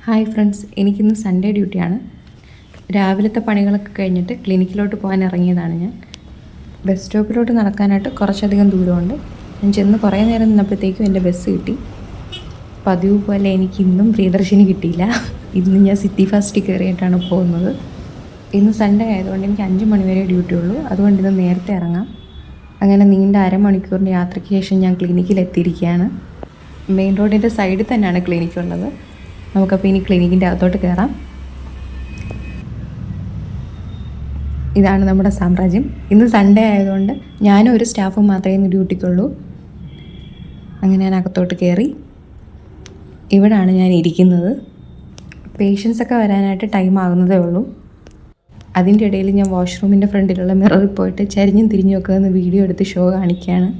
Hi friends, എനിക്കിന്ന് Sunday ഡ്യൂട്ടിയാണ്. രാവിലത്തെ പണികളൊക്കെ കഴിഞ്ഞിട്ട് ക്ലിനിക്കിലോട്ട് പോകാൻ ഇറങ്ങിയതാണ് ഞാൻ. ബസ് സ്റ്റോപ്പിലോട്ട് നടക്കാനായിട്ട് കുറച്ചധികം ദൂരമുണ്ട്. ഞാൻ ചെന്ന് കുറേ നേരം നിന്നപ്പോഴത്തേക്കും എൻ്റെ ബസ് കിട്ടി. പതിവ് പോലെ എനിക്ക് ഇന്നും പ്രിയദർശിനി കിട്ടിയില്ല. ഇന്ന് ഞാൻ സിറ്റി ഫാസ്റ്റിൽ കയറിയിട്ടാണ് പോകുന്നത്. ഇന്ന് സൺഡേ ആയതുകൊണ്ട് എനിക്ക് 5 മണി വരെ ഡ്യൂട്ടി ഉള്ളൂ. അതുകൊണ്ട് ഇന്ന് നേരത്തെ ഇറങ്ങാം. അങ്ങനെ നീണ്ട അരമണിക്കൂറിൻ്റെ യാത്രയ്ക്ക് ശേഷം ഞാൻ ക്ലിനിക്കിൽ എത്തിയിരിക്കുകയാണ്. മെയിൻ റോഡിൻ്റെ സൈഡിൽ തന്നെയാണ് ക്ലിനിക്കുള്ളത്. നമുക്കപ്പോൾ ഇനി ക്ലിനിക്കിൻ്റെ അകത്തോട്ട് കയറാം. ഇതാണ് നമ്മുടെ സാമ്രാജ്യം. ഇന്ന് സൺഡേ ആയതുകൊണ്ട് ഞാനും ഒരു സ്റ്റാഫും മാത്രമേ ഇന്ന് ഡ്യൂട്ടിക്കുള്ളൂ. അങ്ങനെ ഞാൻ അകത്തോട്ട് കയറി. ഇവിടാണ് ഞാൻ ഇരിക്കുന്നത്. പേഷ്യൻസൊക്കെ വരാനായിട്ട് ടൈം ആകുന്നതേ ഉള്ളൂ. അതിൻ്റെ ഇടയിൽ ഞാൻ വാഷ്റൂമിൻ്റെ ഫ്രണ്ടിലുള്ള മിററിൽ പോയിട്ട് ചരിഞ്ഞും തിരിഞ്ഞുമൊക്കെ ഒന്ന് വീഡിയോ എടുത്ത് ഷോ കാണിക്കുകയാണ്.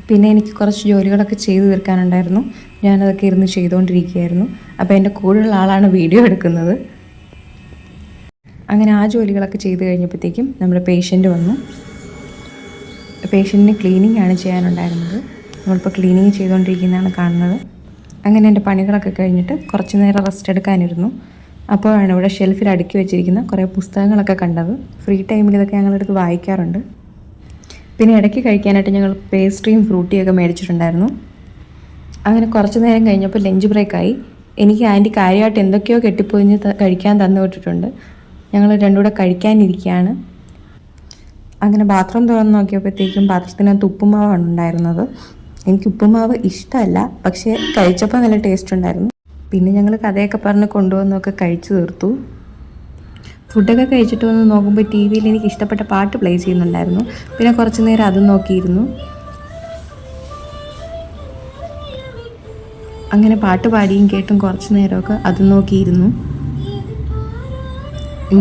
പിന്നെ എനിക്ക് കുറച്ച് ജോലികളൊക്കെ ചെയ്തു തീർക്കാനുണ്ടായിരുന്നു. ഞാനതൊക്കെ ഇരുന്ന് ചെയ്തുകൊണ്ടിരിക്കുകയായിരുന്നു. അപ്പോൾ എൻ്റെ കൂടെയുള്ള ആളാണ് വീഡിയോ എടുക്കുന്നത്. അങ്ങനെ ആ ജോലികളൊക്കെ ചെയ്ത് കഴിഞ്ഞപ്പോഴത്തേക്കും നമ്മുടെ പേഷ്യൻ്റ് വന്നു. പേഷ്യൻറ്റിന് ക്ലീനിങ് ആണ് ചെയ്യാനുണ്ടായിരുന്നത്. നമ്മളിപ്പോൾ ക്ലീനിങ് ചെയ്തുകൊണ്ടിരിക്കുന്നതാണ് കാണുന്നത്. അങ്ങനെ എൻ്റെ പണികളൊക്കെ കഴിഞ്ഞിട്ട് കുറച്ച് നേരം റെസ്റ്റ് എടുക്കാനിരുന്നു. അപ്പോഴാണ് ഇവിടെ ഷെൽഫിൽ അടുക്കി വെച്ചിരിക്കുന്ന കുറേ പുസ്തകങ്ങളൊക്കെ കണ്ടത്. ഫ്രീ ടൈമിൽ ഇതൊക്കെ ഞങ്ങളെടുത്ത് വായിക്കാറുണ്ട്. പിന്നെ ഇടയ്ക്ക് കഴിക്കാനായിട്ട് ഞങ്ങൾ പേസ്ട്രിയും ഫ്രൂട്ടിയൊക്കെ മേടിച്ചിട്ടുണ്ടായിരുന്നു. അങ്ങനെ കുറച്ച് നേരം കഴിഞ്ഞപ്പോൾ ലഞ്ച് ബ്രേക്കായി. എനിക്ക് ആൻറ്റി കാര്യമായിട്ട് എന്തൊക്കെയോ കെട്ടിപ്പൊതിഞ്ഞ് കഴിക്കാൻ തന്നു വിട്ടിട്ടുണ്ട്. ഞങ്ങൾ രണ്ടും കൂടെ കഴിക്കാനിരിക്കുകയാണ്. അങ്ങനെ ബാത്റൂം തുറന്ന് നോക്കിയപ്പോഴത്തേക്കും പാത്രത്തിനകത്ത് ഉപ്പുമാവാണ് ഉണ്ടായിരുന്നത്. എനിക്ക് ഉപ്പുമാവ് ഇഷ്ടമല്ല, പക്ഷേ കഴിച്ചപ്പോൾ നല്ല ടേസ്റ്റ് ഉണ്ടായിരുന്നു. പിന്നെ ഞങ്ങൾ കഥയൊക്കെ പറഞ്ഞ് കൊണ്ടുവന്നൊക്കെ കഴിച്ചു തീർത്തു. ഫുഡൊക്കെ കഴിച്ചിട്ട് വന്ന് നോക്കുമ്പോൾ ടി വിയിൽ എനിക്ക് ഇഷ്ടപ്പെട്ട പാട്ട് പ്ലേ ചെയ്യുന്നുണ്ടായിരുന്നു. പിന്നെ കുറച്ച് നേരം അതും നോക്കിയിരുന്നു. അങ്ങനെ പാട്ട് പാടിയും കേട്ടും കുറച്ച് നേരമൊക്കെ അതും നോക്കിയിരുന്നു.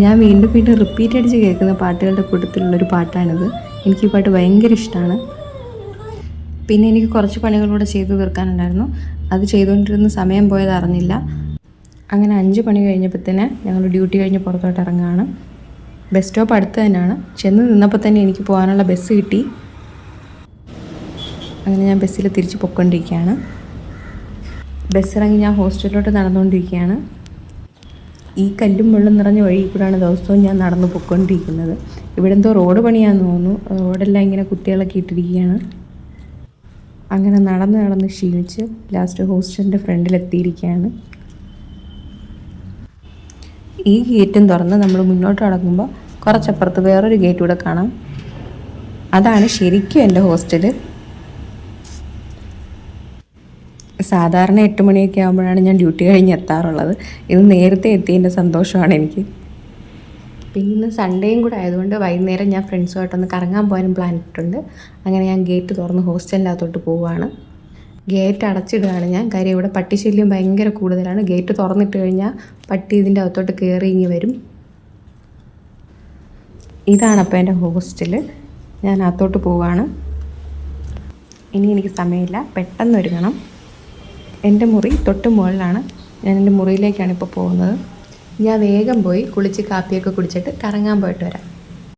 ഞാൻ വീണ്ടും വീണ്ടും റിപ്പീറ്റ് അടിച്ച് കേൾക്കുന്ന പാട്ടുകളുടെ കൂട്ടത്തിലുള്ളൊരു പാട്ടാണിത്. എനിക്ക് ഈ പാട്ട് ഭയങ്കര ഇഷ്ടമാണ്. പിന്നെ എനിക്ക് കുറച്ച് പണികളൂടെ ചെയ്തു തീർക്കാനുണ്ടായിരുന്നു. അത് ചെയ്തുകൊണ്ടിരുന്ന സമയം പോയത് അറിഞ്ഞില്ല. അങ്ങനെ 5 മണി കഴിഞ്ഞപ്പോൾ തന്നെ ഞങ്ങൾ ഡ്യൂട്ടി കഴിഞ്ഞ് പുറത്തോട്ട് ഇറങ്ങുകയാണ്. ബസ് സ്റ്റോപ്പ് അടുത്ത് തന്നെയാണ്. ചെന്ന് നിന്നപ്പോൾ തന്നെ എനിക്ക് പോകാനുള്ള ബസ് കിട്ടി. അങ്ങനെ ഞാൻ ബസ്സിൽ തിരിച്ച് പൊയ്ക്കൊണ്ടിരിക്കുകയാണ്. ബസ് ഇറങ്ങി ഞാൻ ഹോസ്റ്റലിലോട്ട് നടന്നുകൊണ്ടിരിക്കുകയാണ്. ഈ കല്ലും മുള്ളും നിറഞ്ഞ വഴി കൂടെയാണ് ദിവസവും ഞാൻ നടന്നു പൊയ്ക്കൊണ്ടിരിക്കുന്നത്. ഇവിടെ എന്തോ റോഡ് പണിയാണെന്ന് തോന്നുന്നു. റോഡെല്ലാം ഇങ്ങനെ കുത്തികളൊക്കെ ഇട്ടിരിക്കുകയാണ്. അങ്ങനെ നടന്ന് ക്ഷീണിച്ച് ലാസ്റ്റ് ഹോസ്റ്റലിൻ്റെ ഫ്രണ്ടിലെത്തിയിരിക്കുകയാണ്. ഈ ഗേറ്റും തുറന്ന് നമ്മൾ മുന്നോട്ട് നടക്കുമ്പോൾ കുറച്ചപ്പുറത്ത് വേറൊരു ഗേറ്റ് കൂടെ കാണാം. അതാണ് ശരിക്കും എൻ്റെ ഹോസ്റ്റൽ. സാധാരണ 8 മണിയൊക്കെ ആകുമ്പോഴാണ് ഞാൻ ഡ്യൂട്ടി കഴിഞ്ഞ് എത്താറുള്ളത്. ഇത് നേരത്തെ എത്തിയതിൻ്റെ സന്തോഷമാണ് എനിക്ക്. പിന്നെ ഇന്ന് സൺഡേയും കൂടെ ആയതുകൊണ്ട് വൈകുന്നേരം ഞാൻ ഫ്രണ്ട്സുമായിട്ടൊന്ന് കറങ്ങാൻ പോകാനും പ്ലാൻ ഇട്ടിട്ടുണ്ട്. അങ്ങനെ ഞാൻ ഗേറ്റ് തുറന്ന് ഹോസ്റ്റലിൻ്റെ അകത്തോട്ട് പോവുകയാണ്. ഗേറ്റ് അടച്ചിടുകയാണ് ഞാൻ. കാര്യം ഇവിടെ പട്ടിശല്യം ഭയങ്കര കൂടുതലാണ്. ഗേറ്റ് തുറന്നിട്ട് കഴിഞ്ഞാൽ പട്ടി ഇതിൻ്റെ അകത്തോട്ട് കയറി ഇങ്ങി വരും. ഇതാണപ്പോൾ എൻ്റെ ഹോസ്റ്റൽ. ഞാൻ അകത്തോട്ട് പോവുകയാണ്. ഇനി എനിക്ക് സമയമില്ല, പെട്ടെന്ന് ഒരുങ്ങണം. എൻ്റെ മുറി തൊട്ട് മുകളിലാണ്. ഞാൻ എൻ്റെ മുറിയിലേക്കാണ് ഇപ്പോൾ പോകുന്നത്. ഞാൻ വേഗം പോയി കുളിച്ച് കാപ്പിയൊക്കെ കുടിച്ചിട്ട് കറങ്ങാൻ പോയിട്ട് വരാം.